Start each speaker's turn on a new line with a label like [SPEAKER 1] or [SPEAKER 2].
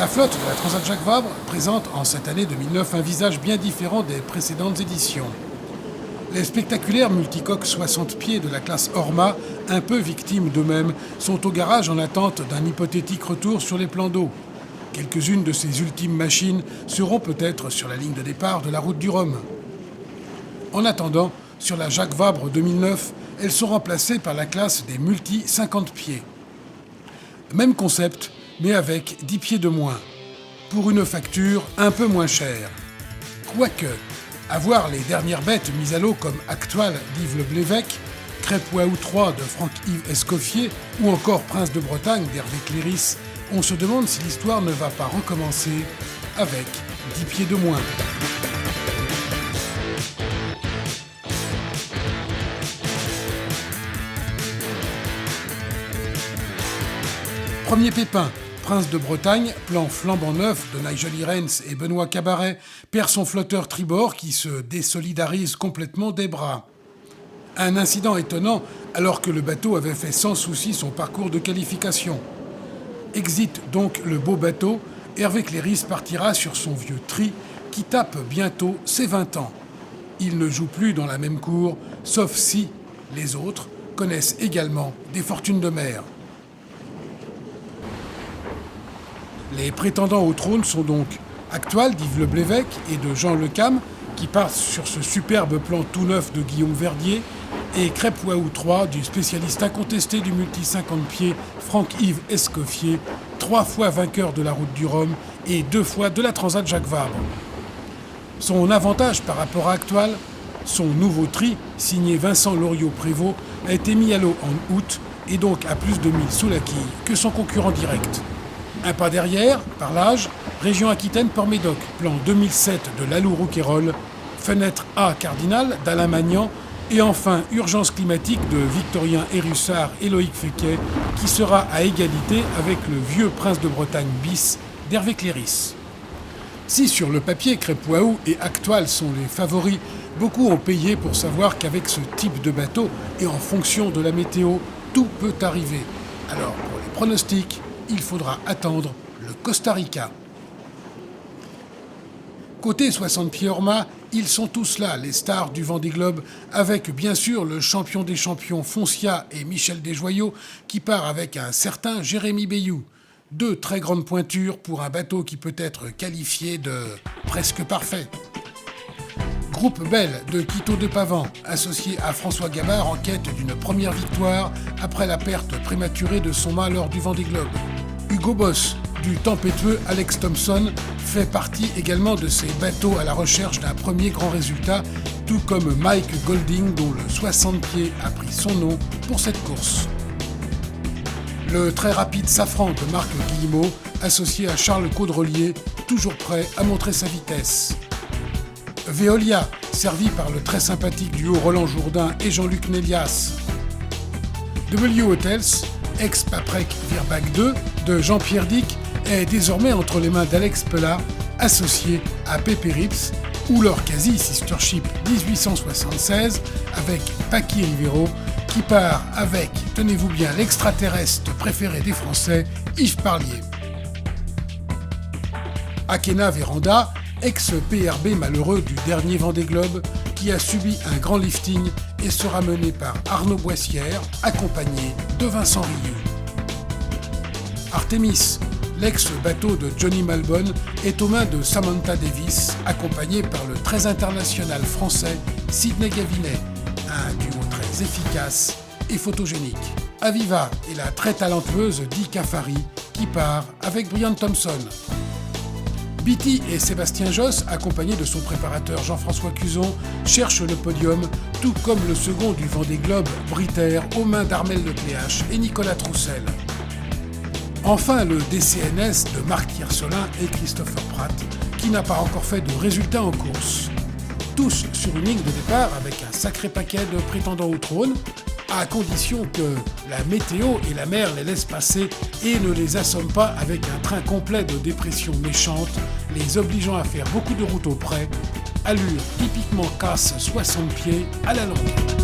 [SPEAKER 1] La flotte de la Transat Jacques Vabre présente en cette année 2009 un visage bien différent des précédentes éditions. Les spectaculaires multicoques 60 pieds de la classe Orma, un peu victimes d'eux-mêmes, sont au garage en attente d'un hypothétique retour sur les plans d'eau. Quelques-unes de ces ultimes machines seront peut-être sur la ligne de départ de la route du Rhum. En attendant, sur la Jacques Vabre 2009, elles sont remplacées par la classe des multi 50 pieds. Même concept, mais avec 10 pieds de moins, pour une facture un peu moins chère. Quoique, à voir les dernières bêtes mises à l'eau comme Actual d'Yves Le Blévesque, Crêpe Waouh 3 de Franck-Yves Escoffier ou encore Prince de Bretagne d'Hervé Cléris, on se demande si l'histoire ne va pas recommencer avec 10 pieds de moins. Premier pépin, Prince de Bretagne, plan flambant neuf de Nigel Irens et Benoît Cabaret, perd son flotteur tribord qui se désolidarise complètement des bras. Un incident étonnant alors que le bateau avait fait sans souci son parcours de qualification. Exit donc le beau bateau, Hervé Cléris partira sur son vieux tri qui tape bientôt ses 20 ans. Il ne joue plus dans la même cour, sauf si les autres connaissent également des fortunes de mer. Les prétendants au trône sont donc Actual d'Yves Le Blévesque et de Jean Le Cam, qui partent sur ce superbe plan tout neuf de Guillaume Verdier, et Crêpe Waouh 3 du spécialiste incontesté du multi 50 pieds Franck-Yves Escoffier, 3 fois vainqueur de la route du Rhum et 2 fois de la Transat Jacques Vabre. Son avantage par rapport à Actual, son nouveau tri, signé Vincent Loriot-Prévost, a été mis à l'eau en août et donc à plus de 1000 sous la quille que son concurrent direct. Un pas derrière, par l'âge, région Aquitaine-Port-Médoc, plan 2007 de Lalou Rouquayrol, fenêtre A Cardinal d'Alain Magnan, et enfin Urgence climatique de Victorien Hérussard et Loïc Féquet, qui sera à égalité avec le vieux Prince de Bretagne bis d'Hervé Cléris. Si sur le papier Crêpe Waouh et Actual sont les favoris, beaucoup ont payé pour savoir qu'avec ce type de bateau et en fonction de la météo, tout peut arriver. Alors pour les pronostics, il faudra attendre le Costa Rica. Côté 60 pieds Orma, ils sont tous là, les stars du Vendée Globe, avec bien sûr le champion des champions Foncia et Michel Desjoyaux, qui part avec un certain Jérémy Bayou. 2 très grandes pointures pour un bateau qui peut être qualifié de presque parfait. Groupe Belle de Quito de Pavan, associé à François Gabard en quête d'une première victoire après la perte prématurée de son mât lors du Vendée Globe. Hugo Boss, du tempétueux Alex Thompson, fait partie également de ces bateaux à la recherche d'un premier grand résultat, tout comme Mike Golding, dont le 60 pieds a pris son nom pour cette course. Le très rapide Safran de Marc Guillemot, associé à Charles Caudrelier, toujours prêt à montrer sa vitesse. Veolia, servi par le très sympathique duo Roland Jourdain et Jean-Luc Nélias. W Hotels, ex-Paprec Virbac 2 de Jean-Pierre Dick, est désormais entre les mains d'Alex Pellat, associé à Pépé Rips, ou leur quasi-sister ship 1876 avec Paqui Rivero, qui part avec, tenez-vous bien, l'extraterrestre préféré des Français, Yves Parlier. Akena Véranda, ex-PRB malheureux du dernier Vendée Globe, qui a subi un grand lifting et sera mené par Arnaud Boissière, accompagné de Vincent Rioux. Artemis, l'ex-bateau de Johnny Malbon, est aux mains de Samantha Davis, accompagné par le très international français Sidney Gavinet, un duo très efficace et photogénique. Aviva et la très talentueuse Di Cafari, qui part avec Brian Thompson. Beatty et Sébastien Josse, accompagnés de son préparateur Jean-François Cuzon, cherchent le podium, tout comme le second du Vendée Globe, Briter, aux mains d'Armel Lecléache et Nicolas Troussel. Enfin, le DCNS de Marc Tiercelin et Christopher Pratt, qui n'a pas encore fait de résultat en course. Tous sur une ligne de départ avec un sacré paquet de prétendants au trône, à condition que la météo et la mer les laissent passer et ne les assomme pas avec un train complet de dépression méchante, les obligeant à faire beaucoup de routes au près, allure typiquement casse 60 pieds à la longue.